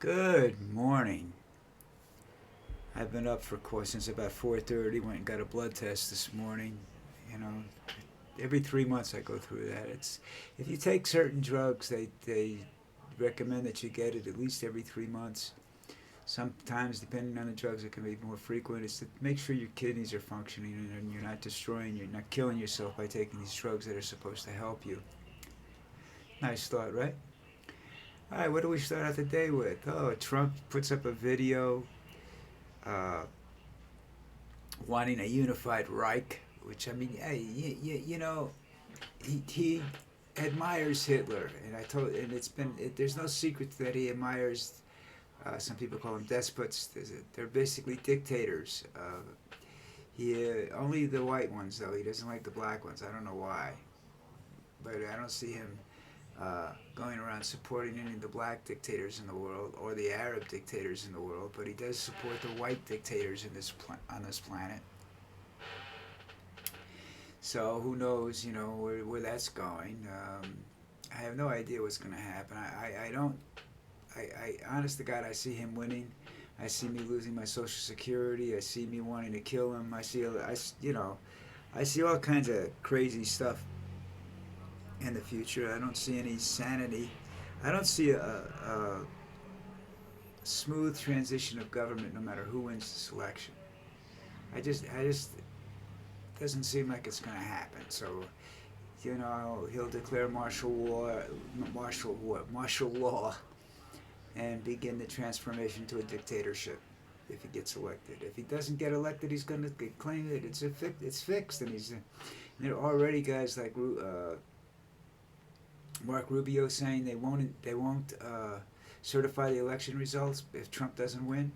Good morning. I've been up for course since about 4:30. Went and got a blood test this morning. You know, every 3 months I go through that. It's if you take certain drugs, they recommend that you get it at least every 3 months. Sometimes, depending on the drugs, it can be more frequent. It's to make sure your kidneys are functioning and you're not killing yourself by taking these drugs that are supposed to help you. Nice thought, right? All right, what do we start out the day with? Oh, Trump puts up a video uh, wanting a unified Reich, which I mean, hey, he admires Hitler, and and there's no secret that he admires. Some people call them despots. They're basically dictators. He only the white ones though. He doesn't like the black ones. I don't know why, but I don't see him going around supporting any of the black dictators in the world or the Arab dictators in the world. But he does support the white dictators on this planet. So who knows, where that's going. I have no idea what's going to happen. I don't. Honest to God, I see him winning. I see me losing my Social Security. I see me wanting to kill him. I see all kinds of crazy stuff in the future. I don't see any sanity. I don't see a smooth transition of government no matter who wins this election. I just doesn't seem like it's going to happen. So, he'll declare martial law, and begin the transformation to a dictatorship if he gets elected. If he doesn't get elected, he's going to claim that it's fixed, and there are already guys like Mark Rubio saying they won't certify the election results if Trump doesn't win.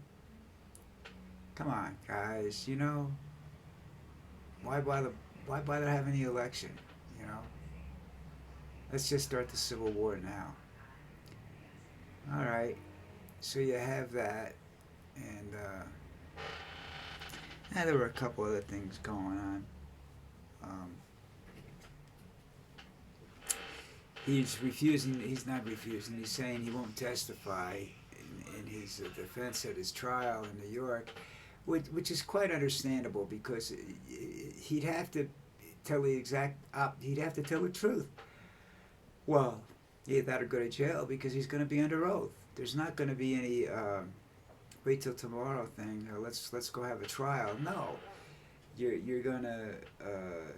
Come on, guys. Why bother? Why bother having the election? You know, let's just start the Civil War now. All right. So you have that, and there were a couple other things going on. Um, he's refusing. He's not refusing. He's saying he won't testify in his defense at his trial in New York, which is quite understandable because he'd have to tell the he'd have to tell the truth. Well, he better go to jail because he's going to be under oath. There's not going to be any wait till tomorrow thing. Let's go have a trial. No, you're gonna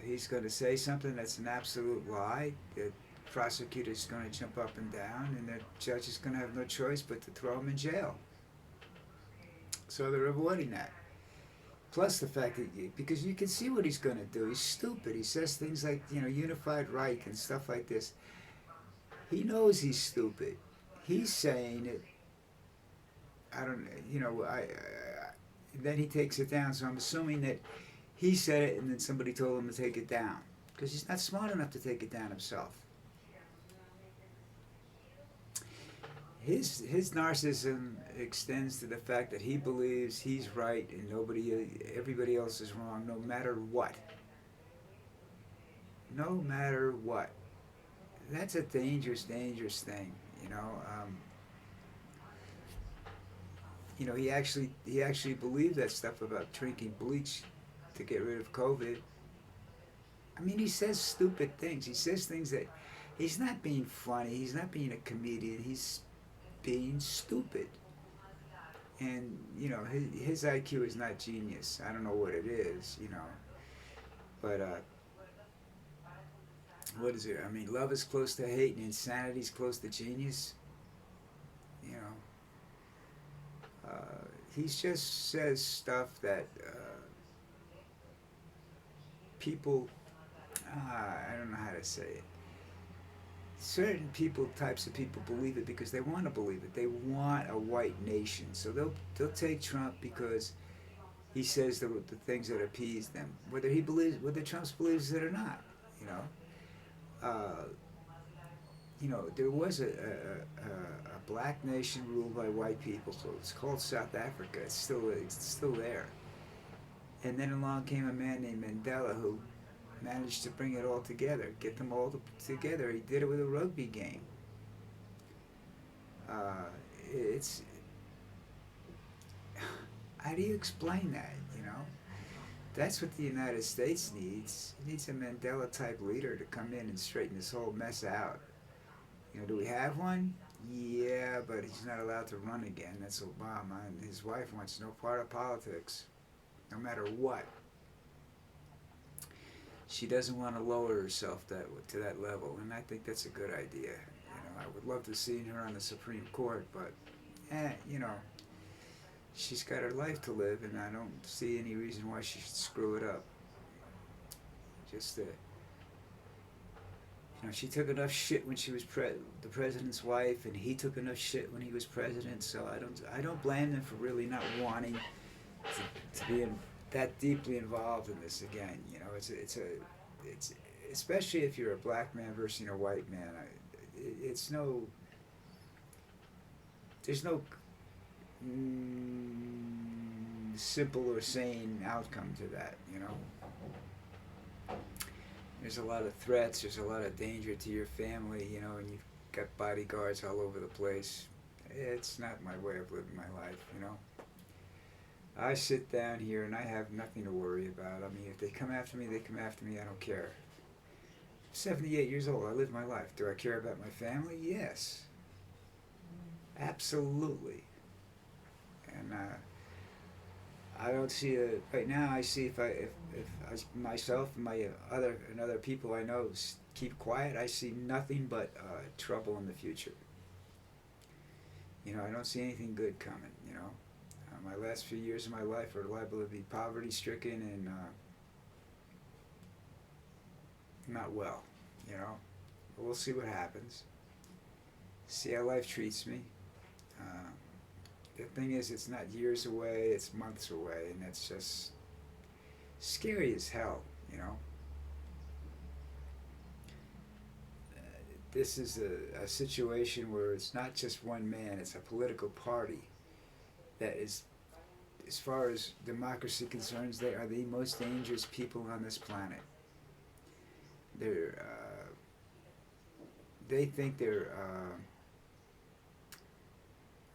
he's going to say something that's an absolute lie. The prosecutor's going to jump up and down, and the judge is going to have no choice but to throw him in jail. So they're avoiding that. Plus the fact that because you can see what he's going to do. He's stupid. He says things like unified Reich and stuff like this. He knows he's stupid. He's saying it. I don't. Then he takes it down. So I'm assuming that he said it, and then somebody told him to take it down because he's not smart enough to take it down himself. His narcissism extends to the fact that he believes he's right and everybody else is wrong, no matter what. No matter what. That's a dangerous, dangerous thing. He actually believed that stuff about drinking bleach to get rid of COVID. I mean, he says stupid things. He says things that he's not being funny. He's not being a comedian. He's being stupid. And his IQ is not genius. I don't know what it is. But what is it? I mean, love is close to hate, and insanity is close to genius. You know, he just says stuff that people. I don't know how to say it. Certain types of people, believe it because they want to believe it. They want a white nation, so they'll take Trump because he says the things that appease them, whether Trump believes it or not. You know. There was a black nation ruled by white people, so it's called South Africa. It's still there. And then along came a man named Mandela who managed to bring it all together, get them all together. He did it with a rugby game. It's How do you explain that? You know, that's what the United States needs. It needs a Mandela type leader to come in and straighten this whole mess out. You know, do we have one? Yeah, but he's not allowed to run again. That's Obama, and his wife wants no part of politics, no matter what. She doesn't want to lower herself to that level, and I think that's a good idea. You know, I would love to see her on the Supreme Court, but, you know, she's got her life to live, and I don't see any reason why she should screw it up. Just you know, she took enough shit when she was the president's wife, and he took enough shit when he was president. So I don't blame them for really not wanting to be that deeply involved in this again. You know, it's especially if you're a black man versus a white man. It's no, there's no simple or sane outcome to that. You know. There's a lot of threats, there's a lot of danger to your family, you know, and you've got bodyguards all over the place. It's not my way of living my life, you know. I sit down here and I have nothing to worry about. I mean, if they come after me, they come after me, I don't care. I'm 78 years old, I live my life. Do I care about my family? Yes. Absolutely. And I don't see right now. I see if I myself and other people I know keep quiet, I see nothing but trouble in the future. You know, I don't see anything good coming. You know, my last few years of my life are liable to be poverty-stricken and not well. You know, but we'll see what happens. See how life treats me. The thing is, it's not years away, it's months away, and that's just scary as hell, you know. This is a situation where it's not just one man, it's a political party that is, as far as democracy concerns, they are the most dangerous people on this planet. They think they're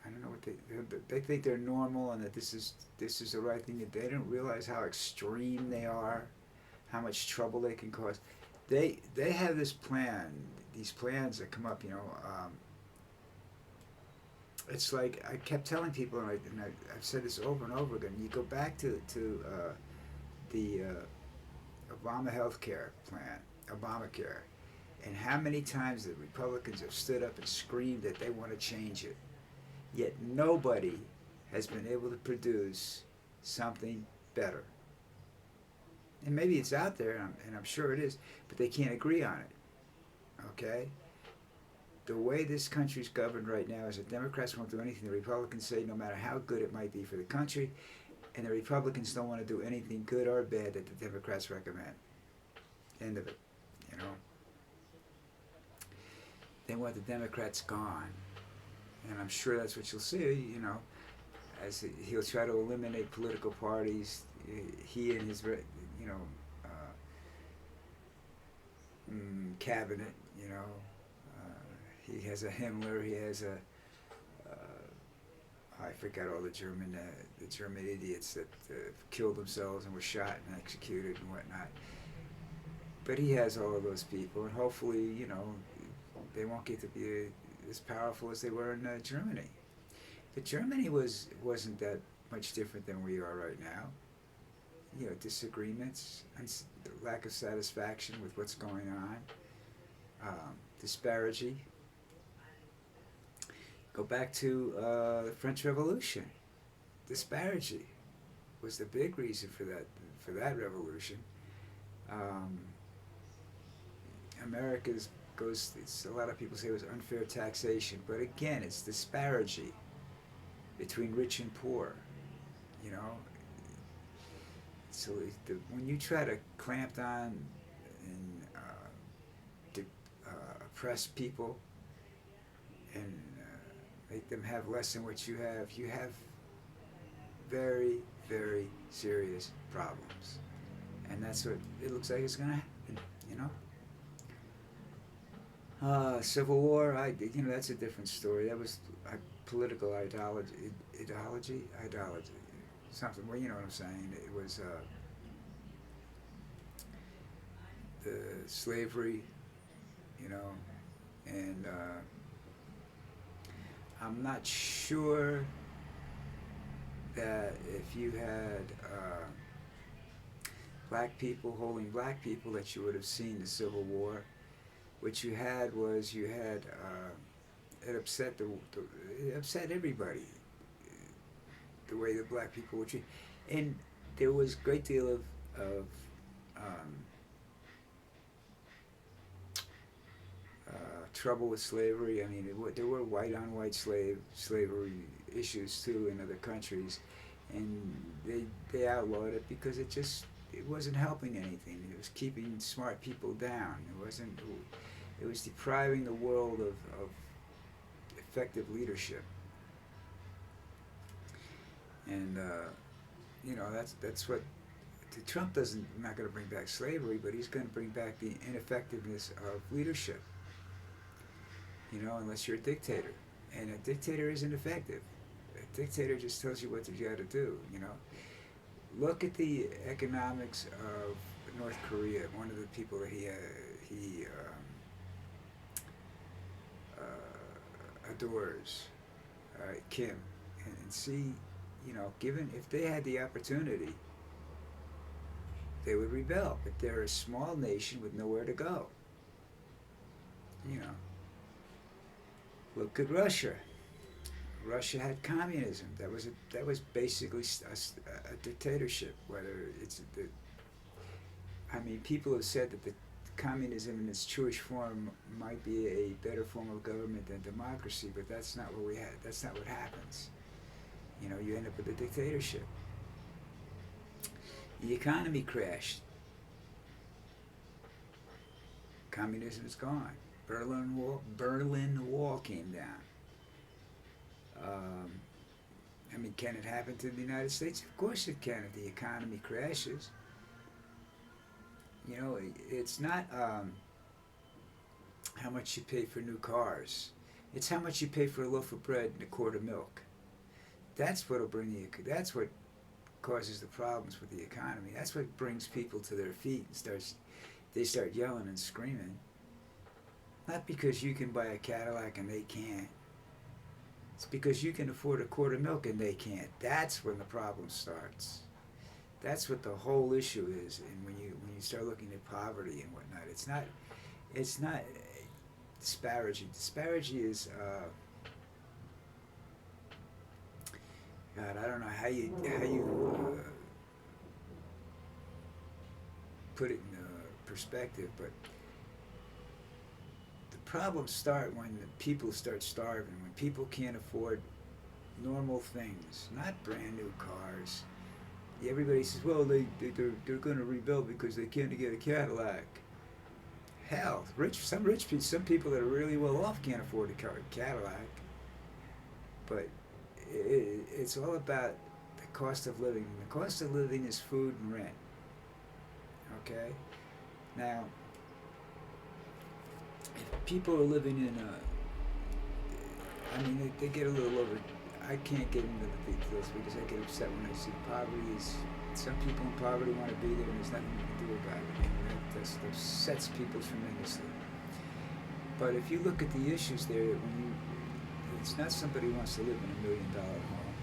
I don't know what they think they're normal and that this is the right thing. They don't realize how extreme they are, how much trouble they can cause. They have these plans that come up. You know, it's like I kept telling people, and I've said this over and over again. You go back to the Obama healthcare plan, Obamacare, and how many times the Republicans have stood up and screamed that they want to change it. Yet nobody has been able to produce something better. And maybe it's out there, and I'm sure it is, but they can't agree on it. Okay? The way this country's governed right now is the Democrats won't do anything the Republicans say, no matter how good it might be for the country, and the Republicans don't want to do anything good or bad that the Democrats recommend. End of it. You know? They want the Democrats gone. And I'm sure that's what you'll see, you know, as he'll try to eliminate political parties. He and his, you know, cabinet, you know, he has a Himmler, he has a, I forgot all the German idiots that killed themselves and were shot and executed and whatnot. But he has all of those people, and hopefully, you know, they won't get to be as powerful as they were in Germany. But Germany wasn't that much different than we are right now. You know, disagreements, and lack of satisfaction with what's going on, disparity. Go back to the French Revolution. Disparity was the big reason for that revolution. America's a lot of people say it was unfair taxation, but again, it's disparity between rich and poor, you know. So when you try to clamp down and oppress people and make them have less than what you have very, very serious problems, and that's what it looks like is going to happen, you know. Civil War, you know, that's a different story. That was political ideology. something. Well, you know what I'm saying. It was the slavery, you know, and I'm not sure that if you had black people holding black people that you would have seen the Civil War. What you had was you had it upset it upset everybody the way the black people were treated, and there was a great deal of um, trouble with slavery. I mean, there were white on white slavery issues too in other countries, and they outlawed it because it wasn't helping anything. It was keeping smart people down. It was depriving the world of effective leadership. And you know, that's what Trump doesn't not going to bring back slavery, but he's going to bring back the ineffectiveness of leadership. You know, unless you're a dictator, and a dictator isn't effective. A dictator just tells you what you got to do. You know, look at the economics of North Korea. One of the people that he adores, Kim, and see, you know, given if they had the opportunity, they would rebel. But they're a small nation with nowhere to go. You know, look at Russia. Russia had communism. That was basically a dictatorship. Whether it's I mean, people have said that the communism in its truest form might be a better form of government than democracy, but that's not what we had. That's not what happens. You know, you end up with a dictatorship. The economy crashed. Communism is gone. Berlin Wall came down. I mean, can it happen to the United States? Of course it can if the economy crashes. You know, it's not how much you pay for new cars. It's how much you pay for a loaf of bread and a quart of milk. That's what'll that's what causes the problems with the economy. That's what brings people to their feet and they start yelling and screaming. Not because you can buy a Cadillac and they can't. It's because you can afford a quart of milk and they can't. That's when the problem starts. That's what the whole issue is. And when you start looking at poverty and whatnot, it's not disparity. Disparity is God. I don't know how you put it in perspective, but the problems start when the people start starving. When people can't afford normal things, not brand new cars. Everybody says, well, they're going to rebuild because they can't get a Cadillac. Hell, some people that are really well off can't afford a Cadillac. But it's all about the cost of living. The cost of living is food and rent. Okay? Now, if people are living in I mean, they get a little over. I can't get into the details because I get upset when I see poverty. Some people in poverty want to be there and there's nothing you can do about it. And that upsets people tremendously. But if you look at the issues there, it's not somebody who wants to live in $1 million home.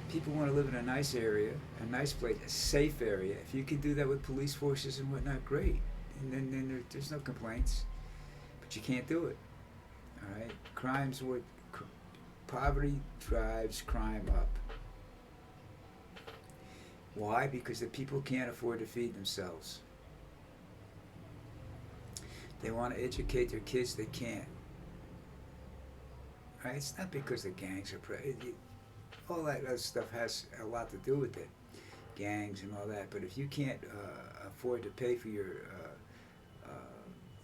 People want to live in a nice area, a nice place, a safe area. If you can do that with police forces and whatnot, great. And then there's no complaints. But you can't do it. All right? Poverty drives crime up. Why? Because the people can't afford to feed themselves. They want to educate their kids, they can't. Right? It's not because the gangs are all that other stuff has a lot to do with it, gangs and all that. But if you can't afford to pay for your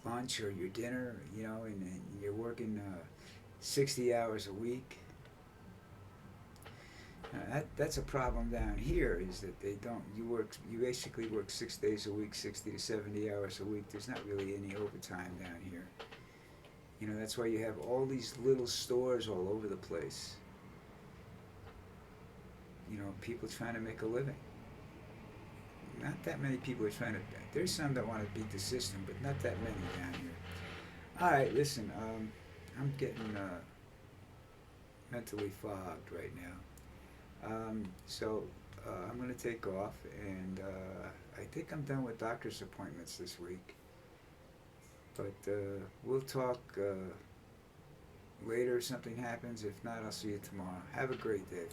lunch or your dinner, you know, and you're working 60 hours a week. That's a problem down here, is that you basically work 6 days a week, 60 to 70 hours a week. There's not really any overtime down here. You know, that's why you have all these little stores all over the place. people trying to make a living. Not that many people are trying to. There's some that want to beat the system, but not that many down here. All right, listen. I'm getting mentally fogged right now. I'm going to take off, and I think I'm done with doctor's appointments this week. But we'll talk later if something happens. If not, I'll see you tomorrow. Have a great day.